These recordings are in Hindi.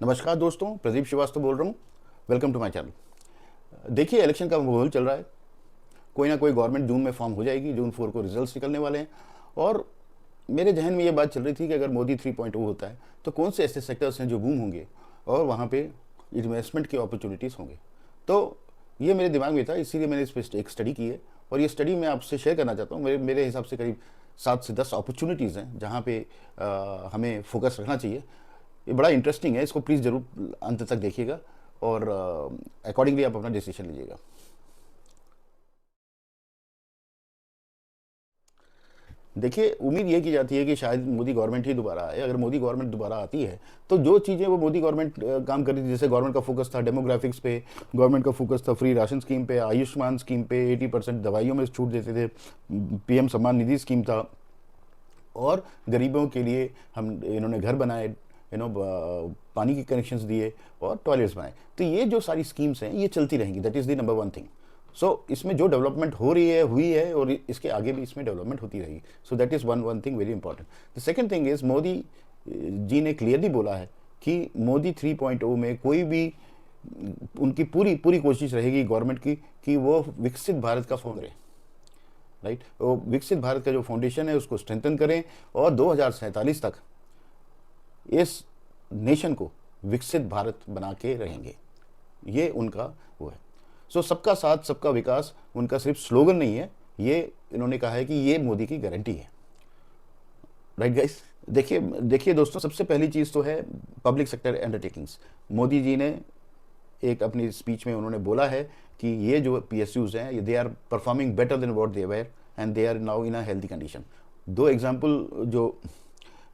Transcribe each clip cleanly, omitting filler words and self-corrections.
नमस्कार दोस्तों, प्रदीप श्रीवास्तव बोल रहा हूँ। Welcome to my channel. देखिए, इलेक्शन का माहौल चल रहा है। कोई ना कोई गवर्नमेंट जून में फॉर्म हो जाएगी। जून 4 को रिजल्ट्स निकलने वाले हैं। और मेरे जहन में ये बात चल रही थी कि अगर मोदी 3.0 होता है तो कौन से ऐसे सेक्टर्स हैं जो बूम होंगे और वहाँ पे इन्वेस्टमेंट की अपॉर्चुनिटीज़ होंगे। तो ये मेरे दिमाग में था, इसीलिए मैंने इस पर एक स्टडी की है और ये स्टडी मैं आपसे शेयर करना चाहता हूँ। मेरे हिसाब से करीब 7 से 10 अपॉर्चुनिटीज़ हैं जहाँ पे हमें फोकस रखना चाहिए। ये बड़ा इंटरेस्टिंग है, इसको प्लीज़ ज़रूर अंत तक देखिएगा और अकॉर्डिंगली आप अपना डिसीजन लीजिएगा। देखिए, उम्मीद ये की जाती है कि शायद मोदी गवर्नमेंट ही दोबारा आए। अगर मोदी गवर्नमेंट दोबारा आती है तो जो चीज़ें वो मोदी गवर्नमेंट काम कर रही थी, जैसे गवर्नमेंट का फोकस था डेमोग्राफिक्स पे, गवर्नमेंट का फोकस था फ्री राशन स्कीम पे, आयुष्मान स्कीम पे 80% दवाइयों में छूट देते थे, पीएम सम्मान निधि स्कीम था, और गरीबों के लिए हम इन्होंने घर बनाए, पानी के कनेक्शंस दिए और टॉयलेट्स बनाए। तो ये जो सारी स्कीम्स हैं ये चलती रहेंगी। That is the number one thing. So इसमें जो डेवलपमेंट हो रही है हुई है और इसके आगे भी इसमें डेवलपमेंट होती रहेगी। So that is one thing very important. The second thing is Modi ji ने क्लियरली बोला है कि मोदी 3.0 में कोई भी उनकी पूरी पूरी कोशिश रहेगी गवर्नमेंट की कि वो विकसित भारत का फॉर्म रहे। राइट, वो विकसित भारत का जो फाउंडेशन है उसको स्ट्रेंथन करें और 2047 तक इस नेशन को विकसित भारत बना के रहेंगे। ये उनका वो है। सो सबका साथ सबका विकास उनका सिर्फ स्लोगन नहीं है, ये इन्होंने कहा है कि ये मोदी की गारंटी है। राइट गाइस, देखिए देखिए दोस्तों, सबसे पहली चीज़ तो है public sector undertakings. Modi ji ने एक अपनी स्पीच में उन्होंने बोला है कि ये जो PSUs हैं they are performing better than what they were and they are now in a healthy condition. दो एग्जाम्पल जो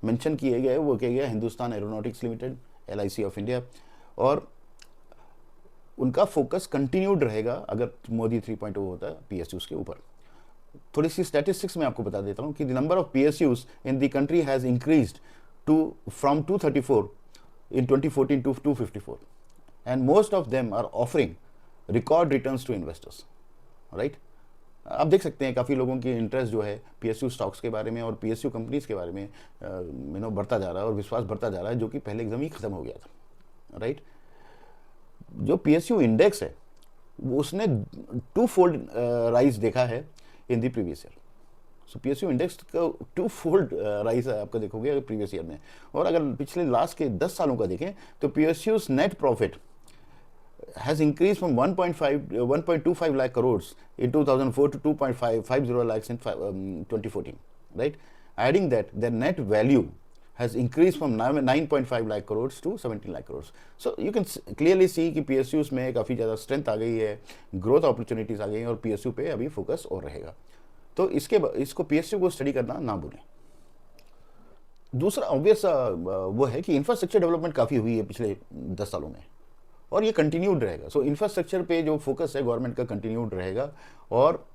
मेंशन किए गए वो किया गया Hindustan Aeronautics Limited, LIC of India, और उनका फोकस कंटिन्यूड रहेगा अगर मोदी 3.0 होता है PSUs के ऊपर। थोड़ी सी स्टैटिस्टिक्स मैं आपको बता देता हूँ कि the number of PSUs in the country has increased to from 234 in 2014 to 254, and most of them are offering record returns to investors. Right, आप देख सकते हैं काफ़ी लोगों की इंटरेस्ट जो है PSU स्टॉक्स के बारे में और PSU कंपनीज के बारे में बढ़ता जा रहा है और विश्वास बढ़ता जा रहा है, जो कि पहले एकदम ही ख़त्म हो गया था। राइट, जो PSU इंडेक्स है वो उसने 2-fold राइज देखा है in the previous year. So PSU index का 2-fold राइज आपका देखोगे अगर प्रीवियस ईयर में। और अगर पिछले लास्ट के 10 सालों का देखें तो PSU's net profit has increased from 1.25 lakh crores in 2004 to 2.550 lakhs in 2014. Right, adding that their net value has increased from 9.5 lakh crores to 17 lakh crores. So you can clearly see कि PSUs में काफ़ी ज़्यादा स्ट्रेंथ आ गई है, ग्रोथ अपॉर्चुनिटीज़ आ गई हैं और PSU पे अभी फोकस और रहेगा। तो इसको PSU को स्टडी करना ना भूलें। दूसरा ऑब्वियस वो है कि इंफ्रास्ट्रक्चर डेवलपमेंट काफ़ी हुई है पिछले 10 सालों में और ये कंटिन्यूड रहेगा। सो इंफ्रास्ट्रक्चर पे जो फोकस है गवर्नमेंट का कंटिन्यूड रहेगा और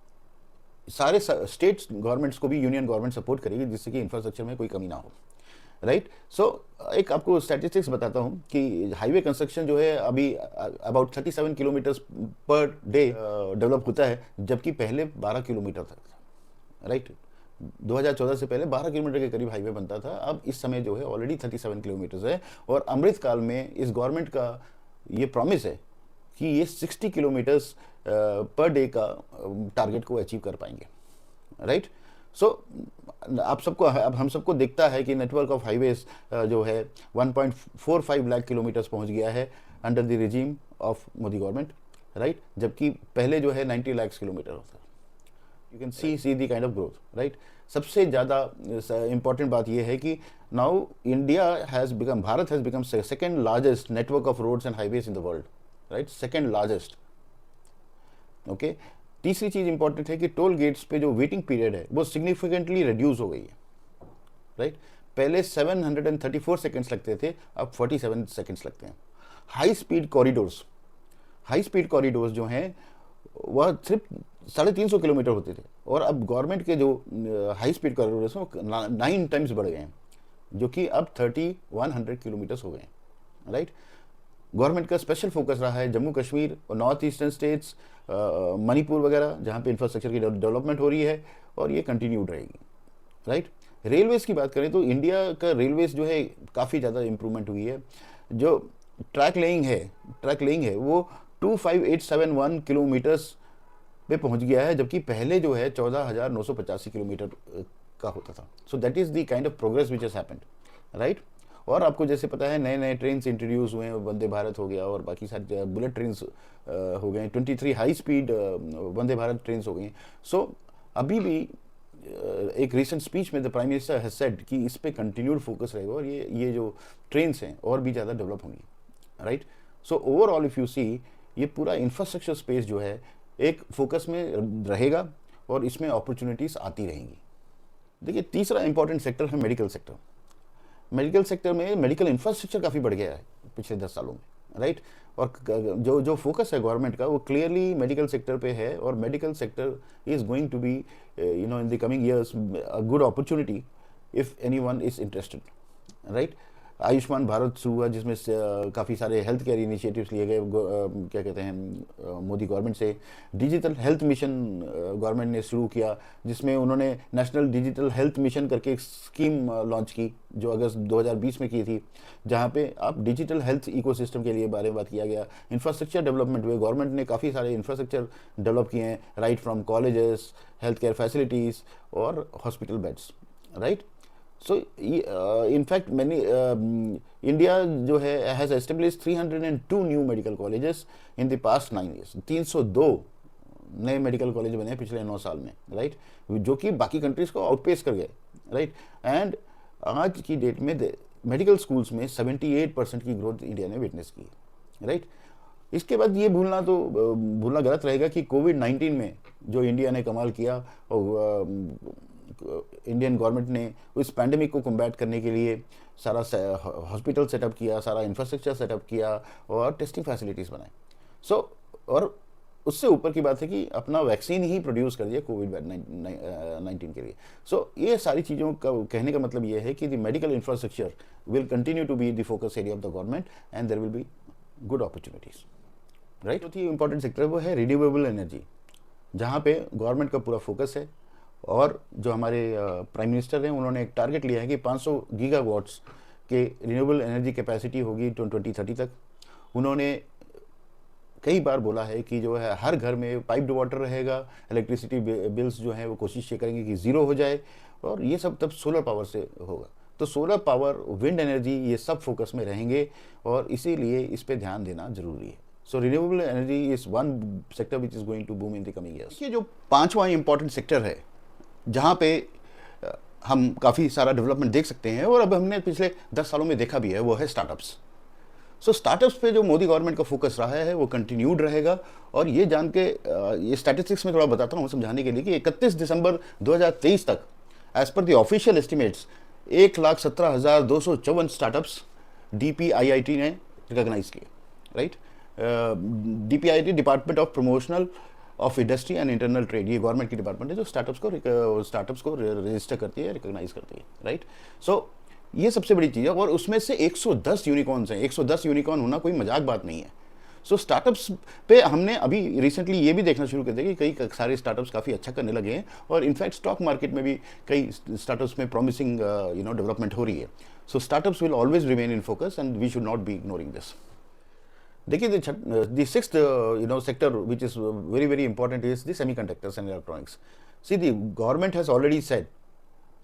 सारे स्टेट गवर्नमेंट्स को भी यूनियन गवर्नमेंट सपोर्ट करेगी जिससे कि इंफ्रास्ट्रक्चर में कोई कमी ना हो। राइट, सो एक आपको स्टैटिस्टिक्स बताता हूँ कि हाईवे कंस्ट्रक्शन जो है अभी about 37 kilometres per day develop होता है, जबकि पहले 12 किलोमीटर तक था। राइट, 2014 से पहले 12 किलोमीटर के करीब हाईवे बनता था, अब इस समय जो है ऑलरेडी 37 किलोमीटर्स है। और अमृत काल में इस गवर्नमेंट का ये प्रॉमिस है कि ये 60 किलोमीटर्स पर डे का टारगेट को अचीव कर पाएंगे। राइट, सो अब हम सबको दिखता है कि नेटवर्क ऑफ हाईवेज जो है 1.45 लाख किलोमीटर्स पहुंच गया है under the regime of Modi government. Right, जबकि पहले जो है 90 लाख किलोमीटर होता है। You can see the kind of growth. Right, सबसे ज़्यादा इंपॉर्टेंट बात यह है कि now Bharat has become second largest network of roads and highways in the world. Right, second largest. Okay, तीसरी चीज़ इंपॉर्टेंट है कि टोल गेट्स पे जो वेटिंग पीरियड है वो सिग्निफिकेंटली रिड्यूस हो गई है। राइट, पहले 734 सेकेंड्स लगते थे, अब 47 सेकेंड्स लगते हैं। हाई स्पीड कॉरिडोर्स जो हैं वह सिर्फ 350 किलोमीटर होते थे और अब गवर्नमेंट के जो हाई स्पीड कॉरिडोर्स हैं वो 9 टाइम्स बढ़ गए हैं, जो कि अब 3100 किलोमीटर्स हो गए हैं। राइट, गवर्नमेंट का स्पेशल फोकस रहा है जम्मू कश्मीर और नॉर्थ ईस्टर्न स्टेट्स, मणिपुर वगैरह, जहाँ पे इंफ्रास्ट्रक्चर की डेवलपमेंट हो रही है और ये कंटिन्यूड रहेगी। राइट, रेलवेज़ की बात करें तो इंडिया का रेलवेज़ जो है काफ़ी ज़्यादा इम्प्रूवमेंट हुई है। जो ट्रैक लेइंग है वो 25871 किलोमीटर्स पे पहुंच गया है, जबकि पहले जो है 14,985 किलोमीटर का होता था। So that is the kind of progress which has happened, right. और आपको जैसे पता है नए नए ट्रेन इंट्रोड्यूस हुए हैं, वंदे भारत हो गया और बाकी सारे बुलेट ट्रेन हो गए, 23 high speed Vande Bharat train हो गई। सो अभी भी एक रिसेंट स्पीच में the prime minister has said कि इस पे कंटिन्यूड फोकस रहेगा और ये जो ट्रेन्स हैं और भी ज़्यादा डेवलप होंगी, right. So overall if you see, ये पूरा इंफ्रास्ट्रक्चर स्पेस जो है एक फोकस में रहेगा और इसमें अपॉर्चुनिटीज़ आती रहेंगी। देखिए, तीसरा इंपॉर्टेंट सेक्टर है मेडिकल सेक्टर। मेडिकल सेक्टर में मेडिकल इंफ्रास्ट्रक्चर काफ़ी बढ़ गया है पिछले 10 सालों में, राइट। और जो फोकस है गवर्नमेंट का वो क्लियरली मेडिकल सेक्टर पे है, और medical sector is going to be in the coming years a good opportunity if anyone is interested, right. Ayushman Bharat शुरू हुआ, जिसमें काफ़ी सारे हेल्थ केयर इनिशिएटिव्स लिए गए, क्या कहते हैं, मोदी गवर्नमेंट से। डिजिटल हेल्थ मिशन गवर्नमेंट ने शुरू किया, जिसमें उन्होंने नेशनल डिजिटल हेल्थ मिशन करके एक स्कीम लॉन्च की, जो अगस्त 2020 में की थी, जहाँ पे आप डिजिटल हेल्थ इकोसिस्टम के लिए बारे में बात किया गया। इंफ्रास्ट्रक्चर डेवलपमेंट हुए, गवर्नमेंट ने काफ़ी सारे इंफ्रास्ट्रक्चर डेवलप किए हैं, right from colleges, health care facilities और hospital beds, right. So, in fact, India जो है has established 302 new medical colleges in the past 9 years. 302 नए मेडिकल कॉलेज बने हैं पिछले 9 साल में, राइट, जो कि बाकी कंट्रीज को आउटपेस कर गए, राइट। एंड आज की डेट में मेडिकल स्कूल्स में 78% की ग्रोथ इंडिया ने विटनेस की, राइट। इसके बाद ये भूलना गलत रहेगा कि कोविड-19 में जो इंडिया ने कमाल किया, और इंडियन गवर्नमेंट ने उस पैंडेमिक को कम्बैट करने के लिए सारा हॉस्पिटल सेटअप किया, सारा इंफ्रास्ट्रक्चर सेटअप किया और टेस्टिंग फैसिलिटीज़ बनाए। सो और उससे ऊपर की बात है कि अपना वैक्सीन ही प्रोड्यूस कर दिया कोविड-19 के लिए। सो ये सारी चीज़ों का कहने का मतलब ये है कि the medical infrastructure will continue to be the focus area of the government and there will be good opportunities, right. चौथी इंपॉर्टेंट सेक्टर वो है रिन्यूएबल एनर्जी, जहाँ पे गवर्नमेंट का पूरा फोकस है। और जो हमारे प्राइम मिनिस्टर हैं, उन्होंने एक टारगेट लिया है कि 500 गीगावाट्स के रिन्यूएबल एनर्जी कैपेसिटी होगी 2030 तक। उन्होंने कई बार बोला है कि जो है हर घर में पाइप्ड वाटर रहेगा, इलेक्ट्रिसिटी बिल्स जो हैं वो कोशिश ये करेंगे कि ज़ीरो हो जाए, और ये सब तब सोलर पावर से होगा। तो सोलर पावर, विंड एनर्जी, ये सब फोकस में रहेंगे और इसीलिए इस पर ध्यान देना जरूरी है। So renewable energy is one sector which is going to boom in the coming years. ये जो पांचवा इंपॉर्टेंट सेक्टर है जहाँ पे हम काफ़ी सारा डेवलपमेंट देख सकते हैं, और अब हमने पिछले 10 सालों में देखा भी है, वो है स्टार्टअप्स। सो स्टार्टअप्स पे जो मोदी गवर्नमेंट का फोकस रहा है वो कंटिन्यूड रहेगा। और ये जान के, ये स्टैटिस्टिक्स में थोड़ा बताता हूँ समझाने के लिए, कि 31 दिसंबर 2023 तक as per the official estimates 1,17,254 startups DPIIT ने रिकॉग्नाइज किए, right. DPIIT, department of promotional of industry and internal trade, ये गवर्नमेंट की डिपार्टमेंट है जो स्टार्टअप्स को रजिस्टर करती है, रिकॉग्नाइज करती है, राइट। सो ये सबसे बड़ी चीज़ है, और उसमें से 110 यूनिकॉर्न्स हैं। 110 यूनिकॉर्न होना कोई मजाक बात नहीं है। सो स्टार्टअप्स पे हमने अभी रिसेंटली ये भी देखना शुरू कर दिया कि कई सारे स्टार्टअप्स काफ़ी अच्छा करने लगे हैं, और इनफैक्ट स्टॉक मार्केट में भी कई स्टार्टअप्स में प्रॉमिसिंग डेवलपमेंट हो रही है। So startups will always remain in focus and we should not be ignoring this. देखिए, the sixth sector which is very very important is the semiconductors and electronics. See, the government has already said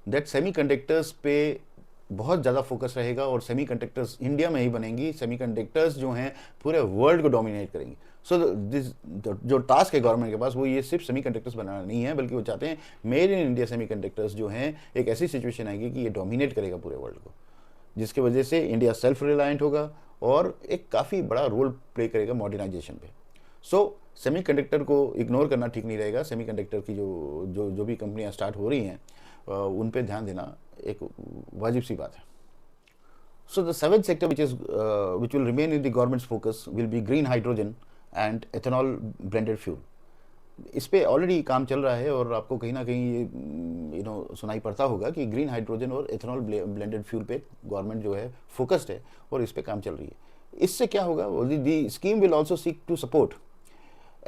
that semiconductors पे बहुत ज़्यादा फोकस रहेगा, और सेमीकंडक्टर्स इंडिया में ही बनेंगी। सेमीकंडक्टर्स जो हैं पूरे वर्ल्ड को डोमिनेट करेंगी। सो जो टास्क है गवर्नमेंट के पास, वो ये सिर्फ सेमीकंडक्टर्स बनाना नहीं है, बल्कि वो चाहते हैं मेड इन इंडिया सेमीकंडक्टर्स जो हैं एक ऐसी सिचुएशन आएगी कि ये डोमिनेट करेगा पूरे वर्ल्ड को, जिसकी वजह से इंडिया सेल्फ रिलायंट होगा और एक काफ़ी बड़ा रोल प्ले करेगा मॉडर्नाइजेशन पे। सो सेमीकंडक्टर को इग्नोर करना ठीक नहीं रहेगा। सेमीकंडक्टर की जो भी कंपनियां स्टार्ट हो रही हैं, उन पे ध्यान देना एक वाजिब सी बात है। So the seventh sector which will remain in the governments focus will be green hydrogen and ethanol blended fuel. इस पे ऑलरेडी काम चल रहा है, और आपको कहीं ना कहीं ये सुनाई पड़ता होगा कि ग्रीन हाइड्रोजन और एथेनॉल ब्लेंडेड फ्यूल पे गवर्नमेंट जो है फोकस्ड है और इस पे काम चल रही है। इससे क्या होगा, the scheme will also seek to support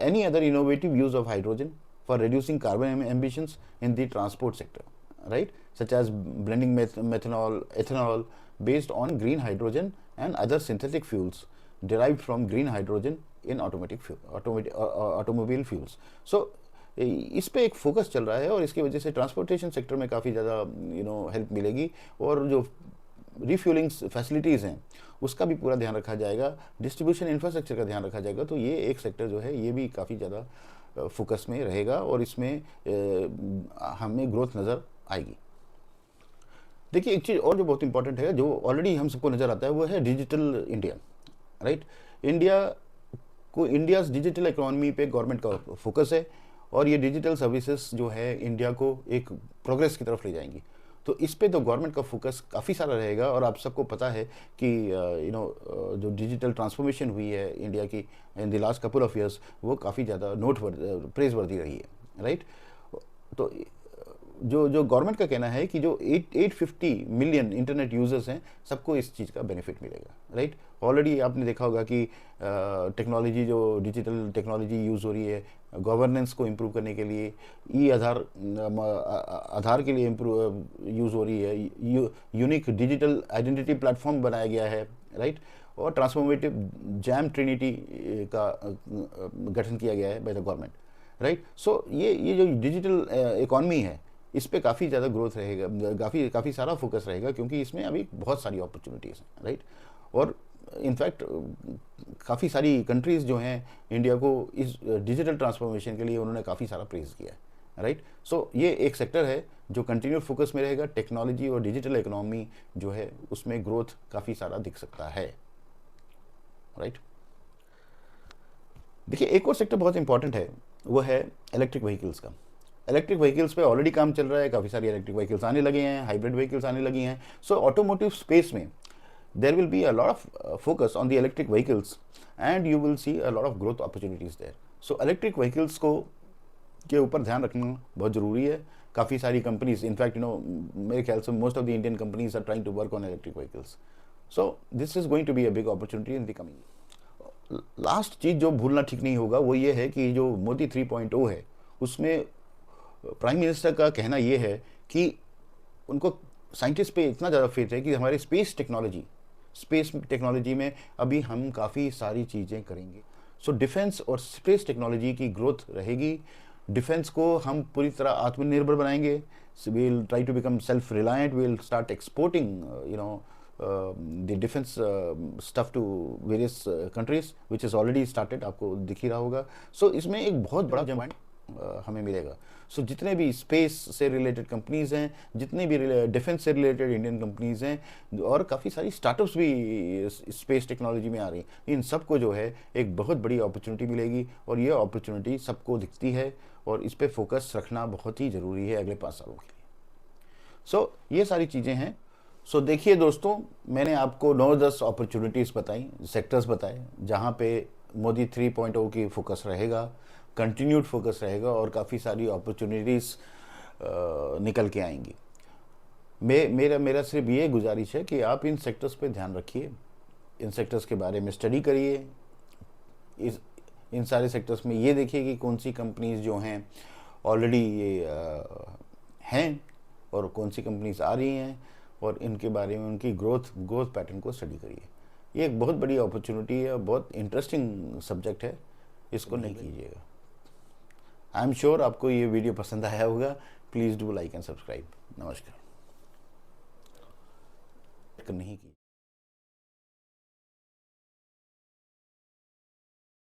any other innovative use of hydrogen for reducing carbon emissions in the transport sector, right? Such as blending methanol, ethanol based on green hydrogen and other synthetic fuels derived from green hydrogen in automobile fuels. So इस पे एक फोकस चल रहा है और इसकी वजह से ट्रांसपोर्टेशन सेक्टर में काफ़ी ज़्यादा हेल्प मिलेगी और जो रिफ्यूलिंग फैसिलिटीज़ हैं उसका भी पूरा ध्यान रखा जाएगा, डिस्ट्रीब्यूशन इंफ्रास्ट्रक्चर का ध्यान रखा जाएगा। तो ये एक सेक्टर जो है ये भी काफ़ी ज़्यादा फोकस में रहेगा और इसमें हमें ग्रोथ नज़र आएगी। देखिए एक चीज़ और जो बहुत इंपॉर्टेंट है, जो ऑलरेडी हम सबको नज़र आता है, वो है digital India, right? India's digital economy पे गवर्नमेंट का फोकस है और ये डिजिटल सर्विसेज जो है इंडिया को एक प्रोग्रेस की तरफ ले जाएंगी। तो इस पे तो गवर्नमेंट का फोकस काफ़ी सारा रहेगा और आप सबको पता है कि जो डिजिटल ट्रांसफॉर्मेशन हुई है इंडिया की in the last couple of years, वो काफ़ी ज़्यादा प्रेज वर्दी रही है, राइट? तो जो गवर्नमेंट का कहना है कि जो 850 मिलियन इंटरनेट यूजर्स हैं सबको इस चीज़ का बेनिफिट मिलेगा, राइट? ऑलरेडी आपने देखा होगा कि टेक्नोलॉजी, जो डिजिटल टेक्नोलॉजी यूज़ हो रही है गवर्नेंस को इम्प्रूव करने के लिए, आधार के लिए यूज़ हो रही है, यूनिक डिजिटल आइडेंटिटी प्लेटफॉर्म बनाया गया है, राइट? और ट्रांसफॉर्मेटिव जैम ट्रिनिटी का गठन किया गया है बाय द गवर्नमेंट, राइट? सो ये जो डिजिटल इकॉनमी है इस पे काफ़ी ज़्यादा ग्रोथ रहेगा, काफ़ी सारा फोकस रहेगा क्योंकि इसमें अभी बहुत सारी अपॉर्चुनिटीज़ हैं, राइट? और इनफैक्ट काफ़ी सारी कंट्रीज़ जो हैं इंडिया को इस डिजिटल ट्रांसफॉर्मेशन के लिए उन्होंने काफ़ी सारा प्रेज़ किया है, राइट? सो ये एक सेक्टर है जो कंटिन्यूड फोकस में रहेगा। टेक्नोलॉजी और डिजिटल इकोनॉमी जो है उसमें ग्रोथ काफ़ी सारा दिख सकता है, राइट? देखिए एक और सेक्टर बहुत इंपॉर्टेंट है, वो है इलेक्ट्रिक व्हीकल्स का। इलेक्ट्रिक व्हीकल्स पे ऑलरेडी काम चल रहा है, काफ़ी सारी इलेक्ट्रिक व्हीकल्स आने लगे हैं, हाइब्रिड व्हीकल्स आने लगी हैं। सो ऑटोमोटिव स्पेस में there will be a lot of focus on the electric vehicles and you will see a lot of growth opportunities there. So electric vehicles को के ऊपर ध्यान रखना बहुत ज़रूरी है। काफ़ी सारी कंपनीज, इनफैक्ट मेरे ख्याल से most of the Indian companies are trying to work on electric vehicles. So this is going to be a big opportunity in the coming. Last चीज़ जो भूलना ठीक नहीं होगा वो ये है कि जो मोदी 3.0 है उसमें प्राइम मिनिस्टर का कहना ये है कि उनको साइंटिस्ट पे इतना ज़्यादा फेथ है कि हमारे स्पेस टेक्नोलॉजी में अभी हम काफ़ी सारी चीज़ें करेंगे। सो डिफेंस और स्पेस टेक्नोलॉजी की ग्रोथ रहेगी। डिफेंस को हम पूरी तरह आत्मनिर्भर बनाएंगे। We'll try to become self reliant, we'll start exporting the defence stuff to various countries which is already started, आपको दिख ही रहा होगा। सो इसमें एक बहुत बड़ा जमाइन हमें मिलेगा। सो जितने भी स्पेस से रिलेटेड कंपनीज़ हैं, जितने भी डिफेंस से रिलेटेड इंडियन कंपनीज़ हैं और काफ़ी सारी स्टार्टअप्स भी स्पेस टेक्नोलॉजी में आ रही हैं, इन सबको जो है एक बहुत बड़ी अपॉर्चुनिटी मिलेगी और ये अपॉर्चुनिटी सबको दिखती है और इस पर फोकस रखना बहुत ही ज़रूरी है अगले 5 सालों के लिए। सो ये सारी चीज़ें हैं। सो देखिए दोस्तों, मैंने आपको 9-10 अपॉर्चुनिटीज़ बताई, सेक्टर्स बताए जहाँ पे मोदी 3.0 की फोकस रहेगा, कंटिन्यूड फोकस रहेगा और काफ़ी सारी अपॉर्चुनिटीज़ निकल के आएंगी। मेरा सिर्फ ये गुजारिश है कि आप इन सेक्टर्स पे ध्यान रखिए, इन सेक्टर्स के बारे में स्टडी करिए, इन सारे सेक्टर्स में ये देखिए कि कौन सी कंपनीज जो हैं ऑलरेडी ये हैं और कौन सी कंपनीज आ रही हैं और इनके बारे में उनकी ग्रोथ पैटर्न को स्टडी करिए। ये एक बहुत बड़ी अपॉर्चुनिटी है, बहुत इंटरेस्टिंग सब्जेक्ट है, इसको नहीं कीजिएगा। आई एम श्योर आपको ये वीडियो पसंद आया होगा। Please do like and subscribe. नमस्कार। नहीं की